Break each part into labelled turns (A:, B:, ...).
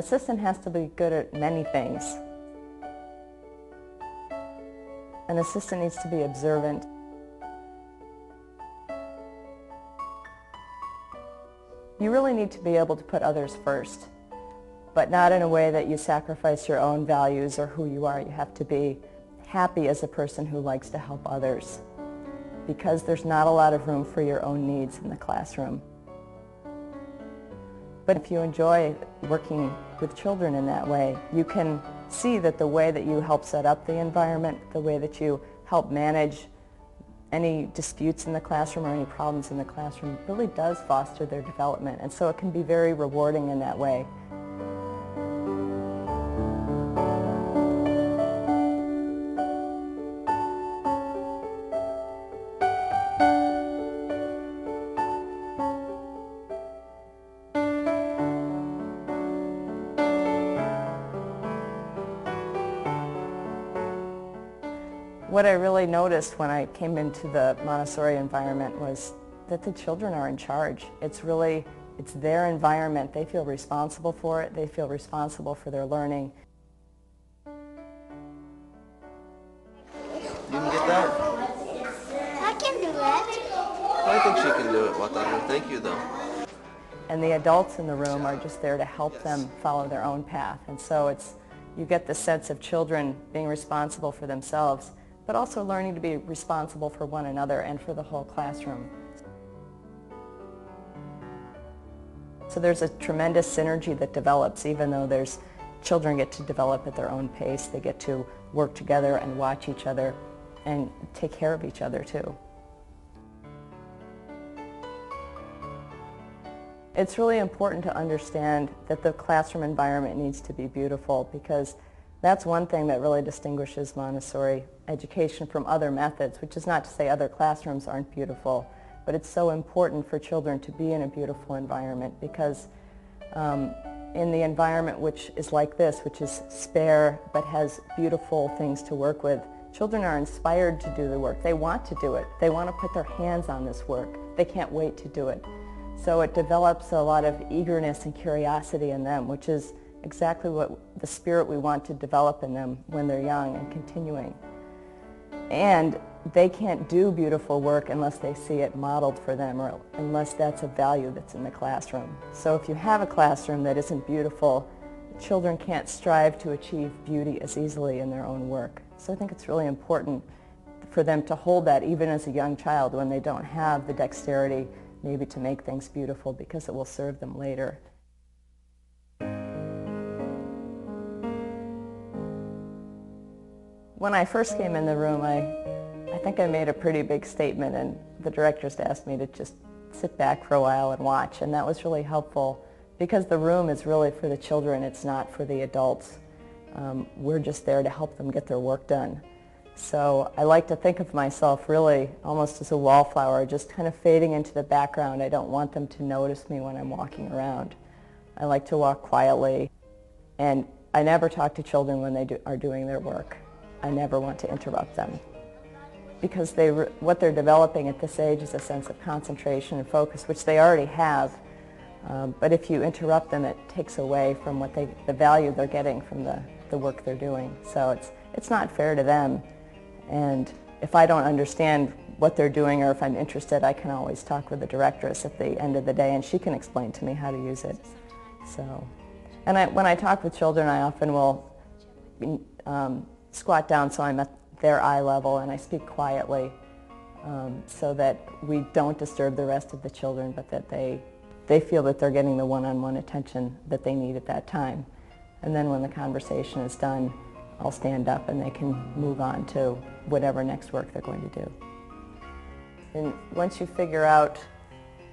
A: assistant has to be good at many things. An assistant needs to be observant. You really need to be able to put others first, but not in a way that you sacrifice your own values or who you are. You have to be happy as a person who likes to help others, because there's not a lot of room for your own needs in the classroom. But if you enjoy working with children in that way, you can see that the way that you help set up the environment, the way that you help manage any disputes in the classroom or any problems in the classroom really does foster their development. And so it can be very rewarding in that way. What I really noticed when I came into the Montessori environment was that the children are in charge. It's their environment. They feel responsible for it. They feel responsible for their learning.
B: You can get that?
C: I can do it.
B: I think she can do it, Wataru. Thank you, though.
A: And the adults in the room are just there to help them follow their own path. And so you get the sense of children being responsible for themselves, but also learning to be responsible for one another and for the whole classroom. So there's a tremendous synergy that develops, even though children get to develop at their own pace. They get to work together and watch each other and take care of each other too. It's really important to understand that the classroom environment needs to be beautiful, because that's one thing that really distinguishes Montessori education from other methods, which is not to say other classrooms aren't beautiful, but it's so important for children to be in a beautiful environment, because in the environment which is like this, which is spare but has beautiful things to work with, children are inspired to do the work. They want to do it. They want to put their hands on this work. They can't wait to do it. So it develops a lot of eagerness and curiosity in them, which is exactly what the spirit we want to develop in them when they're young and continuing. And they can't do beautiful work unless they see it modeled for them, or unless that's a value that's in the classroom. So if you have a classroom that isn't beautiful, children can't strive to achieve beauty as easily in their own work. So I think it's really important for them to hold that even as a young child when they don't have the dexterity maybe to make things beautiful, because it will serve them later. When I first came in the room, I think I made a pretty big statement, and the directors asked me to just sit back for a while and watch, and that was really helpful, because the room is really for the children. It's not for the adults. We're just there to help them get their work done. So I like to think of myself really almost as a wallflower, just kind of fading into the background. I don't want them to notice me when I'm walking around. I like to walk quietly, and I never talk to children when they are doing their work. I never want to interrupt them, because what they're developing at this age is a sense of concentration and focus, which they already have. But if you interrupt them, it takes away from the value they're getting from the work they're doing. So it's not fair to them. And if I don't understand what they're doing, or if I'm interested, I can always talk with the directress at the end of the day, and she can explain to me how to use it. So, and when I talk with children, I often will squat down so I'm at their eye level, and I speak quietly so that we don't disturb the rest of the children, but that they feel that they're getting the one-on-one attention that they need at that time. And then when the conversation is done, I'll stand up and they can move on to whatever next work they're going to do. And once you figure out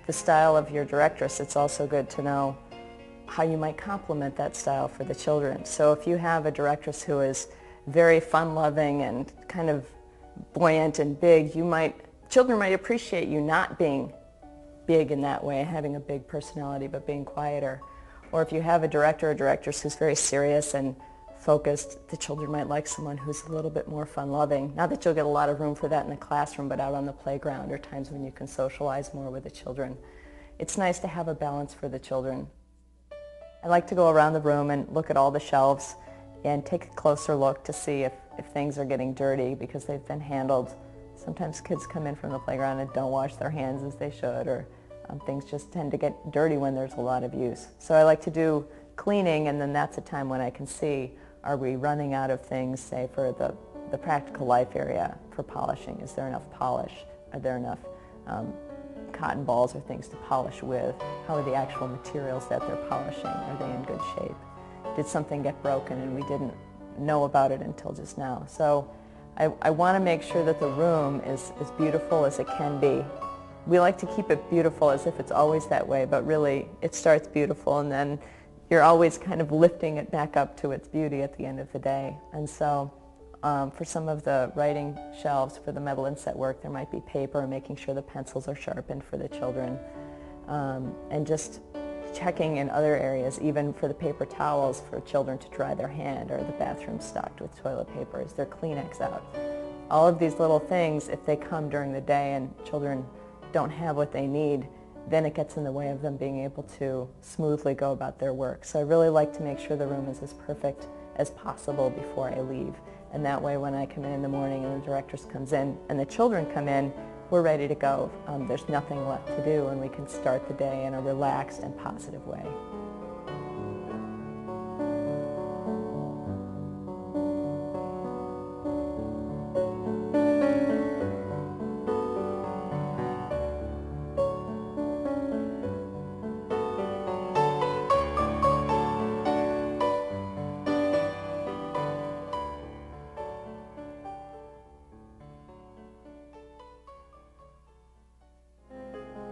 A: the style of your directress, it's also good to know how you might complement that style for the children. So if you have a directress who is very fun-loving and kind of buoyant and big, children might appreciate you not being big in that way, having a big personality, but being quieter. Or if you have a director or directress who's very serious and focused, the children might like someone who's a little bit more fun-loving. Not that you'll get a lot of room for that in the classroom, but out on the playground or times when you can socialize more with the children. It's nice to have a balance for the children. I like to go around the room and look at all the shelves and take a closer look to see if things are getting dirty because they've been handled. Sometimes kids come in from the playground and don't wash their hands as they should, or things just tend to get dirty when there's a lot of use. So I like to do cleaning, and then that's a time when I can see, are we running out of things, say, for the practical life area for polishing? Is there enough polish? Are there enough cotton balls or things to polish with? How are the actual materials that they're polishing? Are they in good shape? Did something get broken and we didn't know about it until just now? So I want to make sure that the room is as beautiful as it can be. We like to keep it beautiful as if it's always that way, but really it starts beautiful and then you're always kind of lifting it back up to its beauty at the end of the day. And so for some of the writing shelves for the metal inset work, there might be paper, making sure the pencils are sharpened for the children, and just checking in other areas, even for the paper towels for children to dry their hand, or the bathroom stocked with toilet paper. Is there Kleenex out? All of these little things, if they come during the day and children don't have what they need, then it gets in the way of them being able to smoothly go about their work. So I really like to make sure the room is as perfect as possible before I leave. And that way when I come in the morning and the directress comes in and the children come in, we're ready to go. There's nothing left to do and we can start the day in a relaxed and positive way.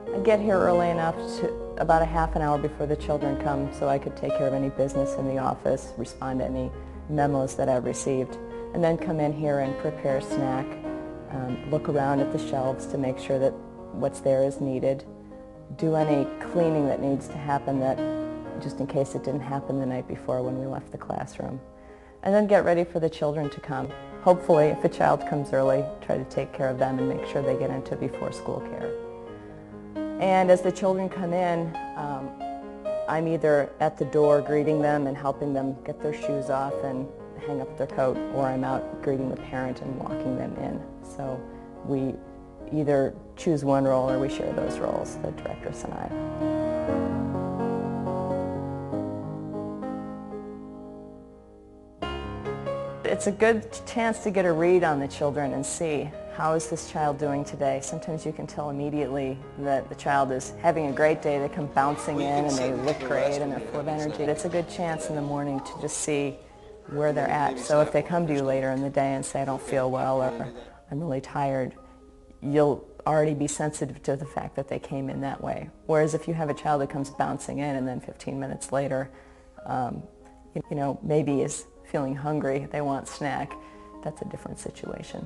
A: I get here early enough, about a half an hour before the children come, so I could take care of any business in the office, respond to any memos that I've received, and then come in here and prepare a snack, look around at the shelves to make sure that what's there is needed, do any cleaning that needs to happen, that just in case it didn't happen the night before when we left the classroom, and then get ready for the children to come. Hopefully, if a child comes early, try to take care of them and make sure they get into before school care. And as the children come in, I'm either at the door greeting them and helping them get their shoes off and hang up their coat, or I'm out greeting the parent and walking them in. So we either choose one role or we share those roles, the directress and I. It's a good chance to get a read on the children and see, how is this child doing today? Sometimes you can tell immediately that the child is having a great day. They come bouncing in and they look great and they're full of energy. It's a good chance in the morning to just see where they're at. So if they come to you later in the day and say, I don't feel well, or I'm really tired, you'll already be sensitive to the fact that they came in that way. Whereas if you have a child that comes bouncing in and then 15 minutes later, maybe is feeling hungry, they want snack, that's a different situation.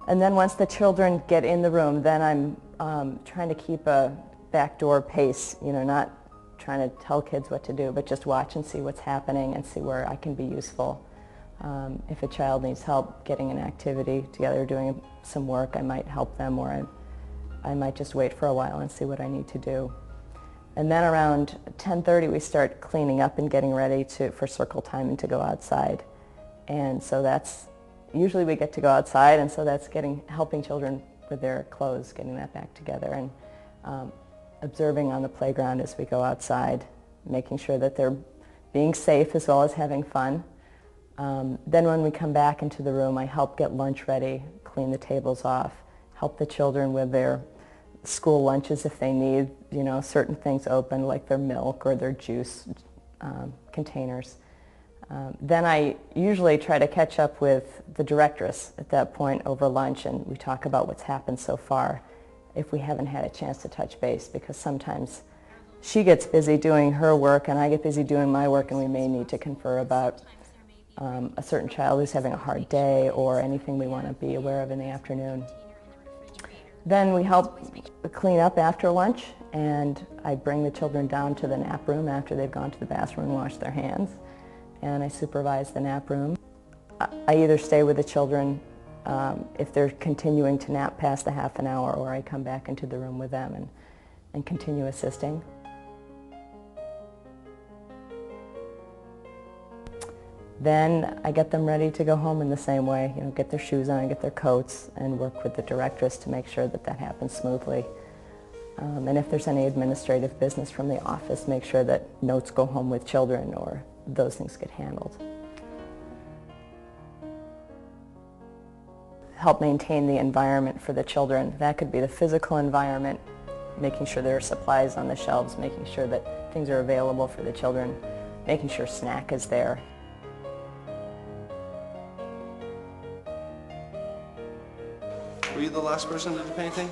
A: And then once the children get in the room, then I'm trying to keep a backdoor pace, not trying to tell kids what to do, but just watch and see what's happening and see where I can be useful. If a child needs help getting an activity together, doing some work, I might help them, or I might just wait for a while and see what I need to do. And then around 10:30 we start cleaning up and getting ready for circle time and to go outside. And so usually we get to go outside, and so that's helping children with their clothes, getting that back together, and observing on the playground as we go outside, making sure that they're being safe as well as having fun. Then when we come back into the room, I help get lunch ready, clean the tables off, help the children with their school lunches if they need, certain things open, like their milk or their juice containers. Then I usually try to catch up with the directress at that point over lunch, and we talk about what's happened so far if we haven't had a chance to touch base, because sometimes she gets busy doing her work and I get busy doing my work, and we may need to confer about a certain child who's having a hard day or anything we want to be aware of in the afternoon. Then we help clean up after lunch, and I bring the children down to the nap room after they've gone to the bathroom and washed their hands, and I supervise the nap room. I either stay with the children if they're continuing to nap past the half an hour, or I come back into the room with them and continue assisting. Then I get them ready to go home in the same way, get their shoes on, get their coats, and work with the directress to make sure that that happens smoothly. And if there's any administrative business from the office, make sure that notes go home with children or those things get handled. Help maintain the environment for the children. That could be the physical environment, making sure there are supplies on the shelves, making sure that things are available for the children, making sure snack is there.
B: Were you the last person to do painting?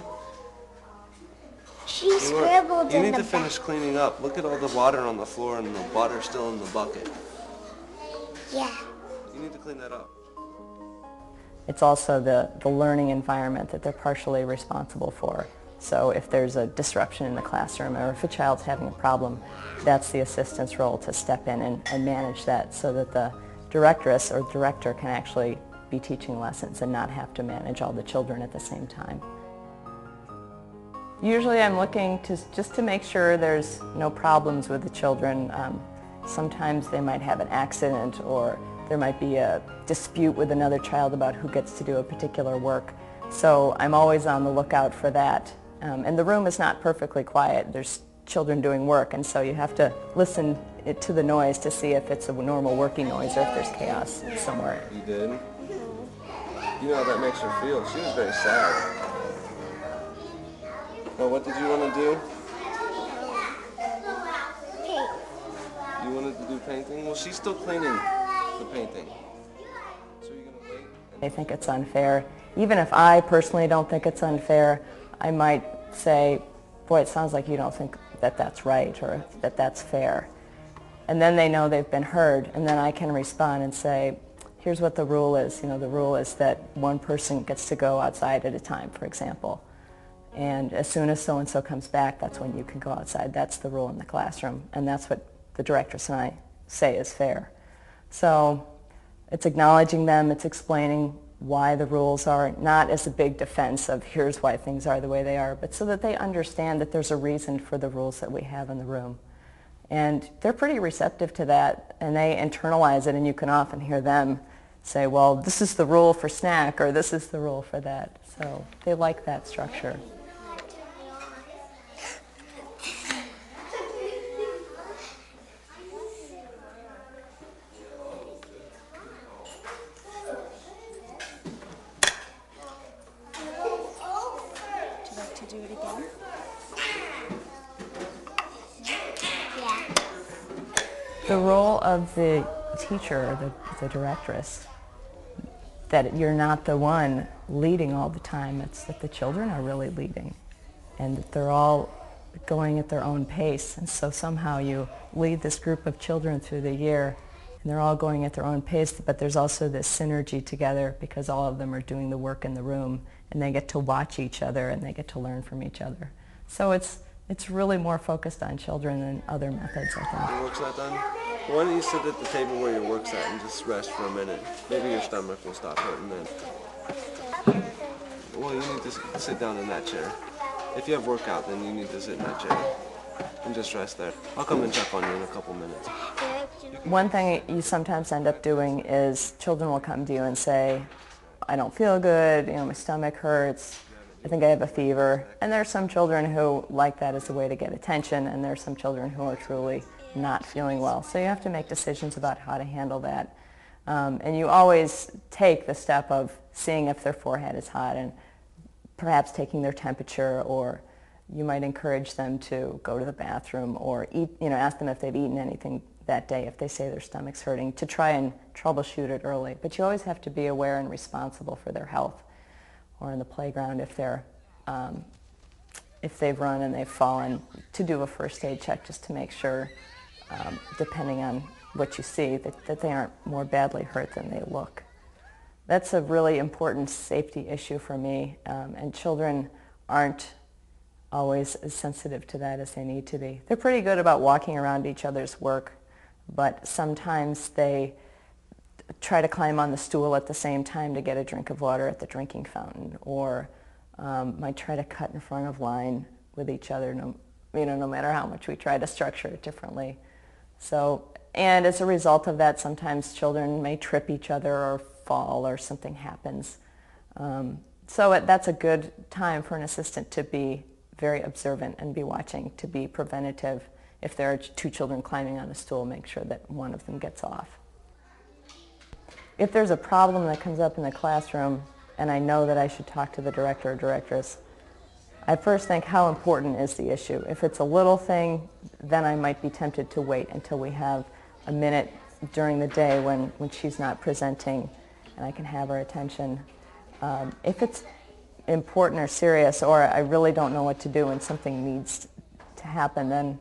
C: She scribbled
B: You
C: in
B: need
C: the
B: to finish cleaning up. Look at all the water on the floor and the water still in the bucket.
C: Yeah.
B: You need to clean that up.
A: It's also the learning environment that they're partially responsible for. So if there's a disruption in the classroom or if a child's having a problem, that's the assistant's role to step in and manage that so that the directress or director can actually be teaching lessons and not have to manage all the children at the same time. Usually I'm looking just to make sure there's no problems with the children. Sometimes they might have an accident or there might be a dispute with another child about who gets to do a particular work. So I'm always on the lookout for that. And the room is not perfectly quiet. There's children doing work, and so you have to listen to the noise to see if it's a normal working noise or if there's chaos somewhere.
B: You did? You know how that makes her feel. She was very sad. Well, what did you want to do?
C: Paint.
B: You wanted to do painting? Well, she's still cleaning the painting. So you're going to wait?
A: I think it's unfair. Even if I personally don't think it's unfair, I might say, boy, it sounds like you don't think that that's right or that that's fair. And then they know they've been heard, and then I can respond and say, here's what the rule is. The rule is that one person gets to go outside at a time, for example. And as soon as so-and-so comes back, that's when you can go outside. That's the rule in the classroom, and that's what the directress and I say is fair. So it's acknowledging them, it's explaining why the rules are, not as a big defense of here's why things are the way they are, but so that they understand that there's a reason for the rules that we have in the room. And they're pretty receptive to that, and they internalize it, and you can often hear them say, well, this is the rule for snack, or this is the rule for that. So they like that structure.
C: To do it again? Yeah.
A: The role of the teacher, or the directress, that you're not the one leading all the time. It's that the children are really leading, and that they're all going at their own pace. And so somehow you lead this group of children through the year, and they're all going at their own pace, but there's also this synergy together because all of them are doing the work in the room, and they get to watch each other and they get to learn from each other. So it's really more focused on children than other methods, I think.
B: Your work's not done? Why don't you sit at the table where your work's at and just rest for a minute? Maybe your stomach will stop hurting then. Well, you need to sit down in that chair. If you have workout, then you need to sit in that chair and just rest there. I'll come and check on you in a couple minutes.
A: One thing you sometimes end up doing is children will come to you and say, I don't feel good, my stomach hurts, I think I have a fever. And there are some children who like that as a way to get attention, and there are some children who are truly not feeling well. So you have to make decisions about how to handle that. And you always take the step of seeing if their forehead is hot and perhaps taking their temperature, or you might encourage them to go to the bathroom or eat, ask them if they've eaten anything that day if they say their stomach's hurting, to try and troubleshoot it early. But you always have to be aware and responsible for their health. Or in the playground, if they've run and they've fallen, to do a first aid check just to make sure, depending on what you see, that they aren't more badly hurt than they look. That's a really important safety issue for me, and children aren't always as sensitive to that as they need to be. They're pretty good about walking around each other's work, but sometimes they try to climb on the stool at the same time to get a drink of water at the drinking fountain, or might try to cut in front of line with each other no matter how much we try to structure it differently. So, and as a result of that, sometimes children may trip each other or fall or something happens. That's a good time for an assistant to be very observant and be watching, to be preventative. If there are two children climbing on a stool, make sure that one of them gets off. If there's a problem that comes up in the classroom and I know that I should talk to the director or directress, I first think, how important is the issue? If it's a little thing, then I might be tempted to wait until we have a minute during the day when she's not presenting and I can have her attention. If it's important or serious, or I really don't know what to do and something needs to happen, then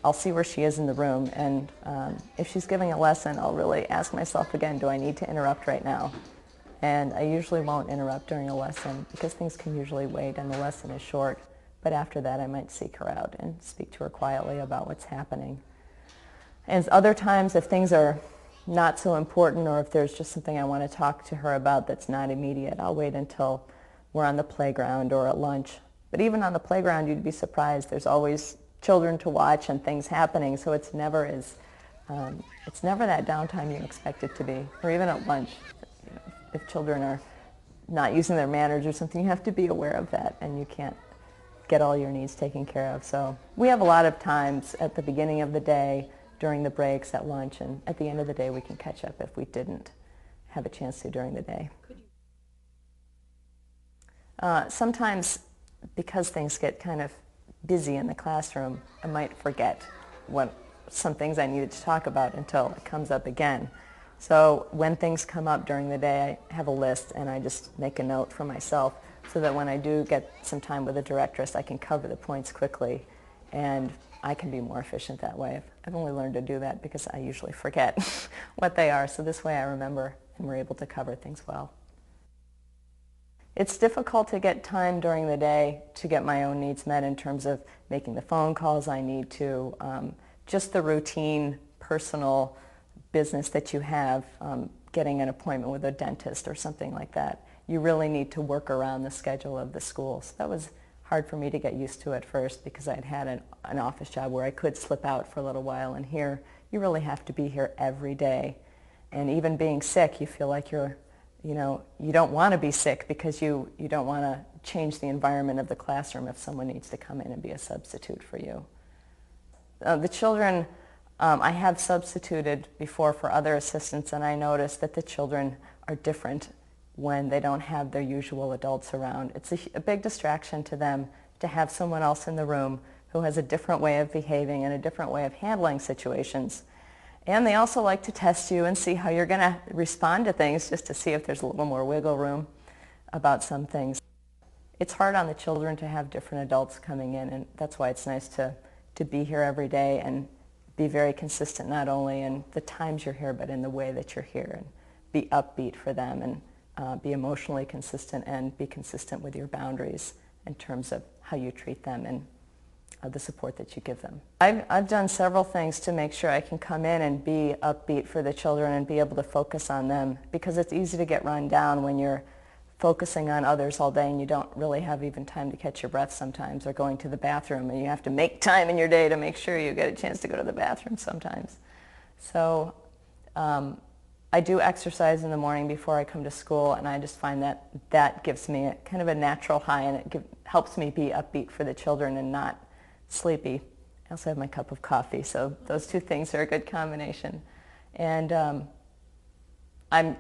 A: I'll see where she is in the room, and if she's giving a lesson, I'll really ask myself again, do I need to interrupt right now? And I usually won't interrupt during a lesson because things can usually wait and the lesson is short. But after that, I might seek her out and speak to her quietly about what's happening. And other times, if things are not so important, or if there's just something I want to talk to her about that's not immediate, I'll wait until we're on the playground or at lunch. But even on the playground, you'd be surprised. There's always children to watch and things happening, so it's never that downtime you expect it to be. Or even at lunch, if children are not using their manners or something, you have to be aware of that, and you can't get all your needs taken care of. So we have a lot of times at the beginning of the day, during the breaks, at lunch, and at the end of the day we can catch up if we didn't have a chance to during the day. Sometimes, because things get kind of busy in the classroom, I might forget some things I needed to talk about until it comes up again. So when things come up during the day, I have a list and I just make a note for myself so that when I do get some time with a directress, I can cover the points quickly and I can be more efficient that way. I've only learned to do that because I usually forget what they are, so this way I remember and we're able to cover things well. It's difficult to get time during the day to get my own needs met in terms of making the phone calls I need to, just the routine personal business that you have, getting an appointment with a dentist or something like that. You really need to work around the schedule of the school. So that was hard for me to get used to at first because I'd had an office job where I could slip out for a little while, and here you really have to be here every day. And even being sick, you feel like you don't want to be sick because you don't want to change the environment of the classroom if someone needs to come in and be a substitute for you. The children, I have substituted before for other assistants, and I noticed that the children are different when they don't have their usual adults around. It's a big distraction to them to have someone else in the room who has a different way of behaving and a different way of handling situations. And they also like to test you and see how you're going to respond to things, just to see if there's a little more wiggle room about some things. It's hard on the children to have different adults coming in, and that's why it's nice to be here every day and be very consistent, not only in the times you're here, but in the way that you're here, and be upbeat for them, and be emotionally consistent, and be consistent with your boundaries in terms of how you treat them and the support that you give them. I've done several things to make sure I can come in and be upbeat for the children and be able to focus on them, because it's easy to get run down when you're focusing on others all day and you don't really have even time to catch your breath sometimes, or going to the bathroom, and you have to make time in your day to make sure you get a chance to go to the bathroom sometimes. So I do exercise in the morning before I come to school, and I just find that gives me kind of a natural high, and it helps me be upbeat for the children and not sleepy. I also have my cup of coffee, so those two things are a good combination. And I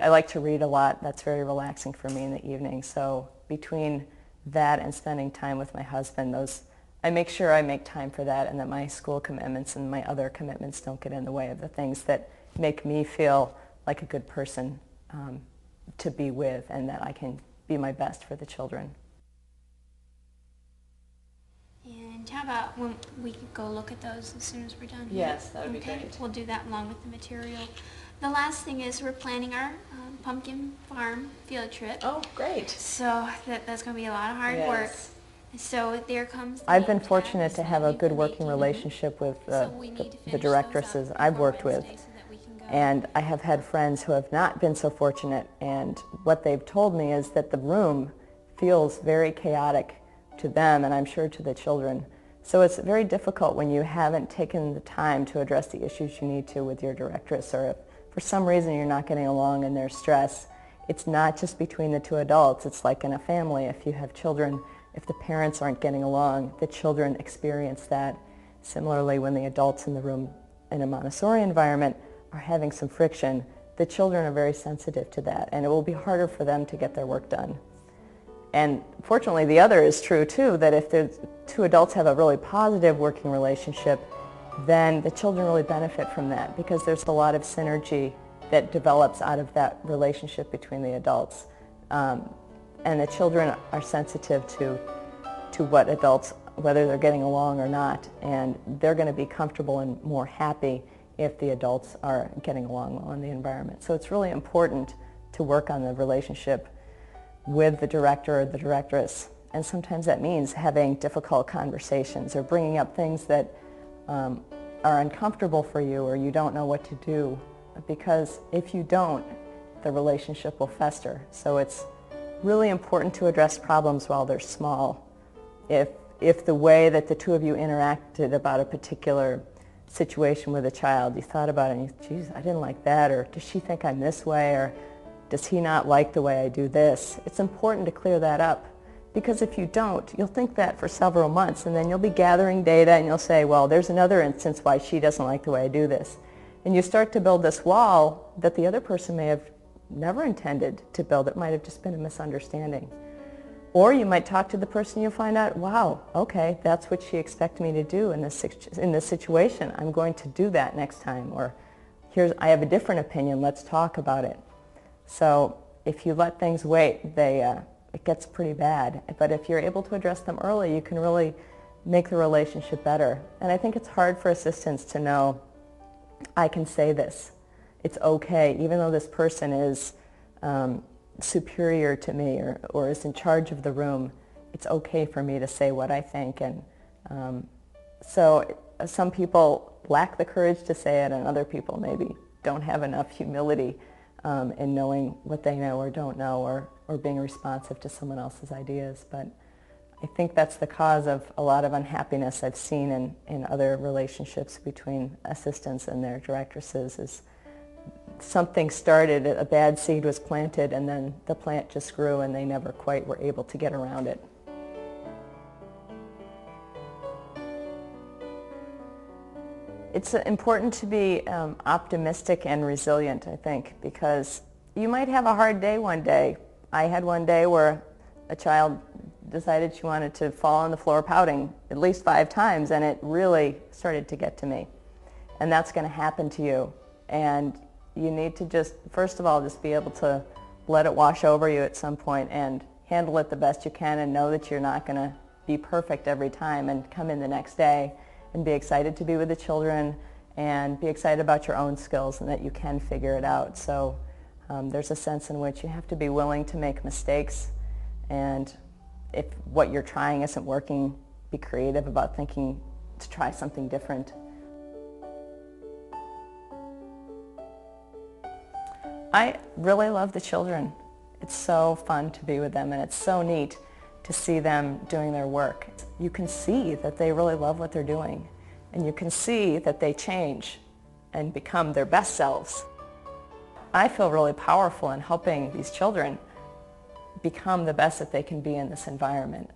A: like to read a lot. That's very relaxing for me in the evening. So between that and spending time with my husband, I make sure I make time for that, and that my school commitments and my other commitments don't get in the way of the things that make me feel like a good person to be with, and that I can be my best for the children.
D: And how about when we could go look at those as soon as we're done?
A: Yes, that would be
D: Okay,
A: great.
D: we'll do that along with the material. The last thing is we're planning our pumpkin farm field trip.
A: Oh, great.
D: So that's going to be a lot of hard work. So there comes the
A: I've been
D: name
A: fortunate
D: tags
A: to
D: that
A: have a
D: you
A: good
D: can
A: working
D: make.
A: relationship with
D: So we need to
A: the
D: finish those
A: directresses
D: up
A: I've
D: before
A: worked with.
D: Wednesday so that we can go.
A: And I have had friends who have not been so fortunate, and what they've told me is that the room feels very chaotic to them, and I'm sure to the children, So it's very difficult when you haven't taken the time to address the issues you need to with your directress, or if for some reason you're not getting along and there's stress. It's not just between the two adults. It's like in a family. If you have children, if the parents aren't getting along, the children experience that. Similarly, when the adults in the room in a Montessori environment are having some friction, the children are very sensitive to that, and it will be harder for them to get their work done. And fortunately, the other is true too, that if the two adults have a really positive working relationship, then the children really benefit from that, because there's a lot of synergy that develops out of that relationship between the adults. And the children are sensitive to what adults, whether they're getting along or not, and they're going to be comfortable and more happy if the adults are getting along well in the environment. So it's really important to work on the relationship with the director or the directress. And sometimes that means having difficult conversations or bringing up things that are uncomfortable for you, or you don't know what to do, because if you don't, the relationship will fester. So it's really important to address problems while they're small. If the way that the two of you interacted about a particular situation with a child, you thought about it and you, geez, I didn't like that, or does she think I'm this way, or does he not like the way I do this? It's important to clear that up, because if you don't, you'll think that for several months, and then you'll be gathering data and you'll say, well, there's another instance why she doesn't like the way I do this. And you start to build this wall that the other person may have never intended to build. It might have just been a misunderstanding. Or you might talk to the person, you'll find out, wow, okay, that's what she expected me to do in this situation. I'm going to do that next time. Or I have a different opinion, let's talk about it. So if you let things wait, it gets pretty bad. But if you're able to address them early, you can really make the relationship better. And I think it's hard for assistants to know, I can say this. It's okay, even though this person is superior to me or is in charge of the room, it's okay for me to say what I think. And so some people lack the courage to say it, and other people maybe don't have enough humility in knowing what they know or don't know, or being responsive to someone else's ideas. But I think that's the cause of a lot of unhappiness I've seen in other relationships between assistants and their directresses. Is something started, a bad seed was planted, and then the plant just grew and they never quite were able to get around it. It's important to be optimistic and resilient, I think, because you might have a hard day one day. I had one day where a child decided she wanted to fall on the floor pouting at least 5 times, and it really started to get to me. And that's going to happen to you. And you need to just, first of all, just be able to let it wash over you at some point and handle it the best you can, and know that you're not going to be perfect every time, and come in the next day and be excited to be with the children and be excited about your own skills and that you can figure it out. So there's a sense in which you have to be willing to make mistakes, and if what you're trying isn't working, be creative about thinking to try something different. I really love the children. It's so fun to be with them, and it's so neat to see them doing their work. You can see that they really love what they're doing, and you can see that they change and become their best selves. I feel really powerful in helping these children become the best that they can be in this environment.